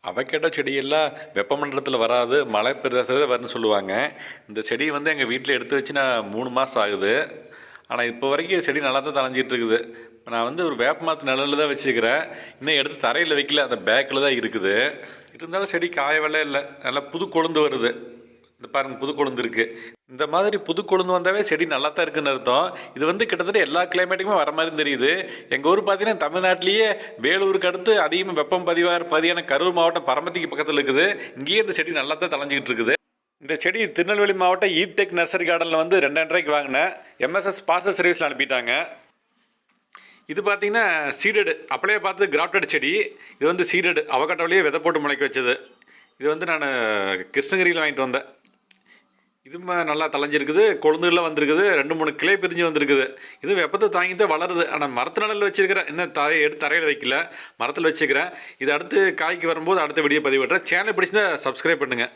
Avocado செடியெல்லாம் வெப்பமண்டலத்தில் வராது, மழை பிரதேசத்தில் வரும்னு சொல்லுவாங்க. இந்த செடி வந்து எங்கள் வீட்டில் எடுத்து வச்சு நான் 3 மாதம் ஆகுது. ஆனால் இப்போ வரைக்கும் செடி நல்லா தான் தழைஞ்சிட்டு இருக்குது. நான் வந்து ஒரு வேப்ப மரத்து நிழலில் தான் வச்சுக்கிறேன். இன்னும் எடுத்து தரையில் வைக்கல, அந்த பேக்கில் தான் இருக்குது. இருந்தாலும் செடி காயவெல்லாம் இல்லை, நல்லா புது கொழுந்து வருது. இந்த பாருங்க, புது கொழுந்து இருக்குது. இந்த மாதிரி புது கொழுந்து வந்தாவே செடி நல்லா தான் இருக்குன்னு அர்த்தம். இது வந்து கிட்டத்தட்ட எல்லா கிளைமேட்டுக்குமே வர மாதிரி தெரியுது. எங்கள் ஊர் பார்த்தீங்கன்னா தமிழ்நாட்டிலேயே வேலூருக்கு அடுத்து அதிகமாக வெப்பம் பதிவான கரூர் மாவட்டம் பரமத்திக்கு பக்கத்தில் இருக்குது. இங்கேயே இந்த செடி நல்லா தான் தழைஞ்சிக்கிட்டு இருக்குது. இந்த செடி திருநெல்வேலி மாவட்டம் ஈடெக் நர்சரி கார்டனில் வந்து 2,500 ரூபாய்க்கு வாங்கினேன். எம்எஸ்எஸ் பார்சல் சர்வீஸில் அனுப்பிட்டாங்க. இது பார்த்தீங்கன்னா சீடடு, அப்படியே பார்த்து கிராஃப்டட் செடி. இது வந்து சீடடு, அவகட்டோலேயே விதை போட்டு முளைக்க வச்சது. இது வந்து நான் கிருஷ்ணகிரியில் வாங்கிட்டு வந்தேன். இது நல்லா தளைஞ்சிருக்குது, கொழுந்துகளில் வந்திருக்குது, 2-3 கிளை பிரிஞ்சு வந்திருக்குது. இது வெப்பத்தை தாங்கிட்டு வளருது. ஆனால் மரத்து நிழலில் வச்சுருக்கிறேன், இன்னும் எடுத்து தரையில் வைக்கல, மரத்தில் வச்சுக்கிறேன். இது அடுத்து காய்க்கு வரும்போது அடுத்த வீடியோ பதிவிடுறேன். சேனல் பிடிச்சிருந்தா சப்ஸ்கிரைப் பண்ணுங்கள்.